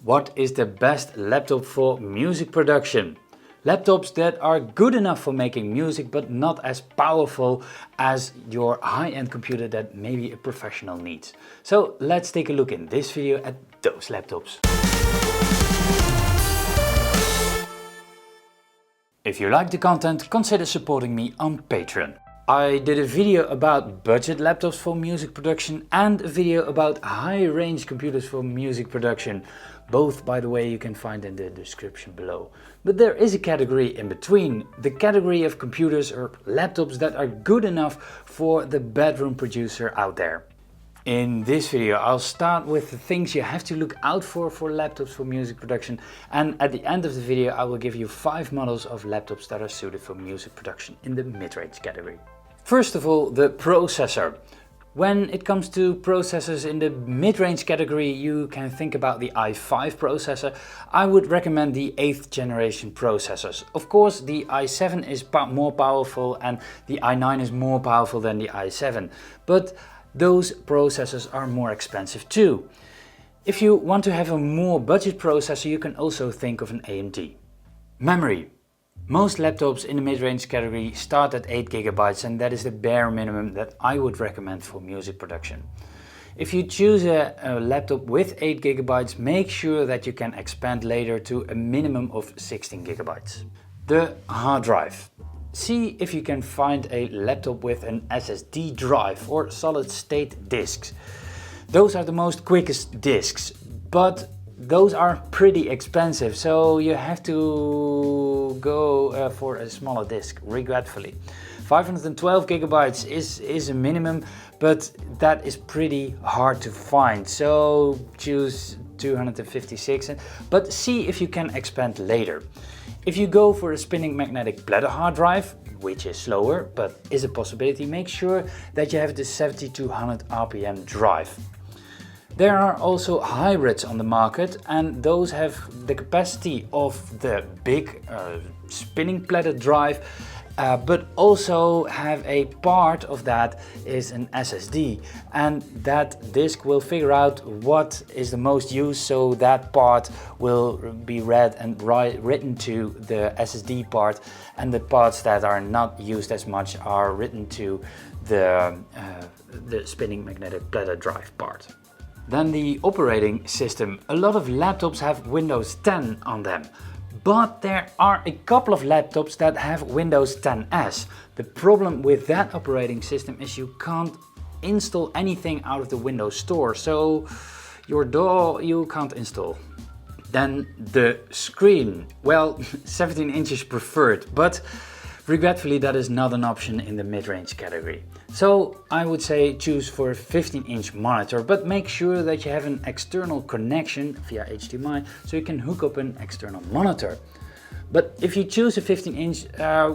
What is the best laptop for music production? Laptops that are good enough for making music but not as powerful as your high-end computer that maybe a professional needs. So let's take a look in this video at those laptops. If you like the content, consider supporting me on Patreon. I did a video about budget laptops for music production and a video about high-range computers for music production. Both, by the way, you can find in the description below. But there is a category in between, the category of computers or laptops that are good enough for the bedroom producer out there. In this video I'll start with the things you have to look out for laptops for music production, and at the end of the video I will give you 5 models of laptops that are suited for music production in the mid-range category. First of all, the processor. When it comes to processors in the mid-range category, you can think about the i5 processor. I would recommend the 8th generation processors. Of course, the i7 is more powerful and the i9 is more powerful than the i7, but those processors are more expensive too. If you want to have a more budget processor, you can also think of an AMD. Memory. Most laptops in the mid-range category start at 8 GB, and that is the bare minimum that I would recommend for music production. If you choose a laptop with 8 GB, make sure that you can expand later to a minimum of 16 GB. The hard drive. See if you can find a laptop with an SSD drive or solid state disks. Those are the most quickest disks, but those are pretty expensive, so you have to go for a smaller disk, regretfully. 512 GB is a minimum, but that is pretty hard to find, so choose 256, but see if you can expand later. If you go for a spinning magnetic bladder hard drive, which is slower but is a possibility, make sure that you have the 7200 RPM drive. There are also hybrids on the market, and those have the capacity of the big spinning bladder drive, but also have a part of that is an SSD, and that disk will figure out what is the most used, so that part will be read and written to the SSD part, and the parts that are not used as much are written to the spinning magnetic bladder drive part. Then the operating system. A lot of laptops have Windows 10 on them, but there are a couple of laptops that have Windows 10s. The problem with that operating system is you can't install anything out of the Windows Store, so you can't install. Then the screen. Well, 17 inches preferred, but regretfully that is not an option in the mid-range category. So I would say choose for a 15-inch monitor, but make sure that you have an external connection via HDMI so you can hook up an external monitor. But if you choose a 15-inch,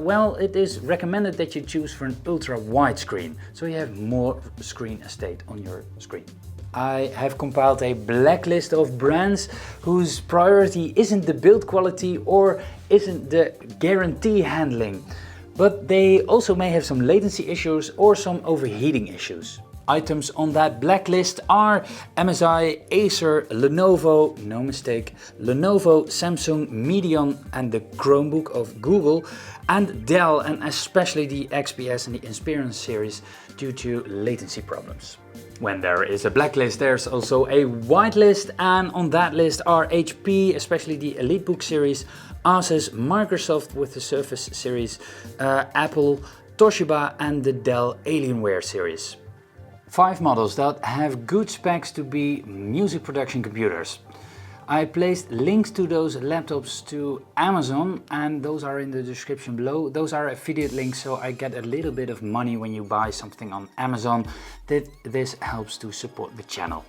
well, it is recommended that you choose for an ultra-wide screen, so you have more screen estate on your screen. I have compiled a blacklist of brands whose priority isn't the build quality or isn't the guarantee handling, but they also may have some latency issues or some overheating issues. Items on that blacklist are MSI, Acer, Lenovo, no mistake, Lenovo, Samsung, Medion and the Chromebook of Google, and Dell, and especially the XPS and the Inspiron series due to latency problems. When there is a blacklist, there's also a whitelist, and on that list are HP, especially the EliteBook series, ASUS, Microsoft with the Surface series, Apple, Toshiba and the Dell Alienware series. 5 models that have good specs to be music production computers. I placed links to those laptops to Amazon, and those are in the description below. Those are affiliate links, so I get a little bit of money when you buy something on Amazon. This helps to support the channel.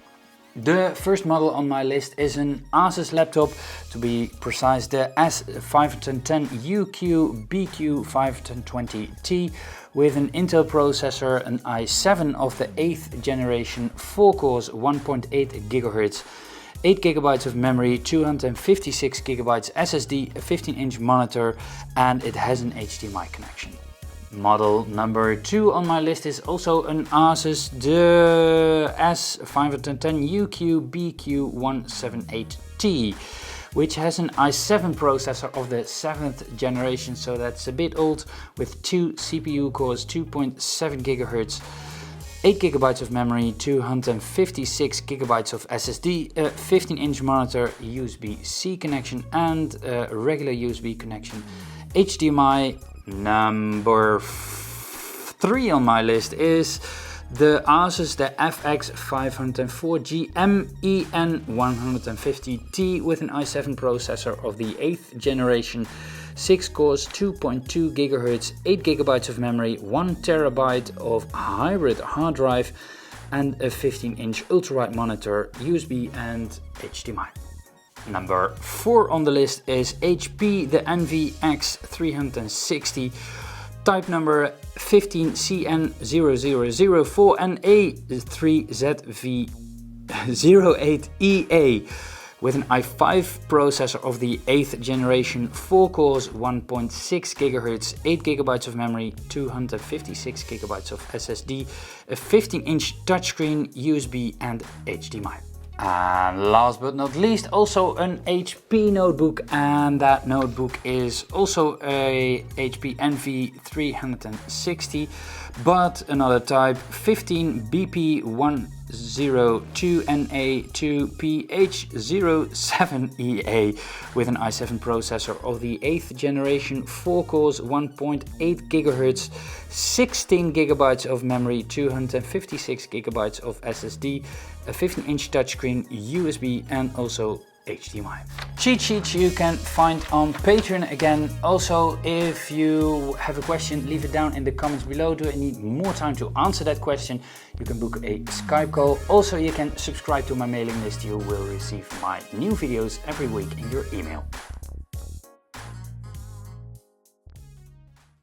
The first model on my list is an ASUS laptop, to be precise the S510UQ BQ520T, with an Intel processor, an i7 of the 8th generation, 4 cores, 1.8 GHz, 8 GB of memory, 256 GB SSD, a 15-inch monitor, and it has an HDMI connection. Model number 2 on my list is also an ASUS, the S510UQ BQ178T. T, which has an i7 processor of the 7th generation, so that's a bit old, with 2 CPU cores, 2.7 GHz, 8 GB of memory, 256 GB of SSD, a 15-inch monitor, USB-C connection and a regular USB connection, HDMI. Number 3 on my list is the ASUS, the FX504G MEN150T with an i7 processor of the 8th generation, 6 cores, 2.2 GHz, 8 GB of memory, 1 TB of hybrid hard drive and a 15-inch ultra-wide monitor, USB and HDMI. Number 4 on the list is HP, the NVX360, type number 15CN0004 and A3ZV08EA with an i5 processor of the 8th generation, 4 cores, 1.6 GHz, 8 GB of memory, 256 GB of SSD, a 15-inch touchscreen, USB and HDMI. And last but not least, also an HP notebook, and that notebook is also a HP NV360, but another type, 15BP102NA2PH07EA with an i7 processor of the 8th generation, 4 cores, 1.8 GHz, 16 GB of memory, 256 GB of SSD, a 15-inch touchscreen, USB and also HDMI. Cheat sheets you can find on Patreon again. Also, if you have a question, leave it down in the comments below. Do I need more time to answer that question? You can book a Skype call. Also, you can subscribe to my mailing list. You will receive my new videos every week in your email.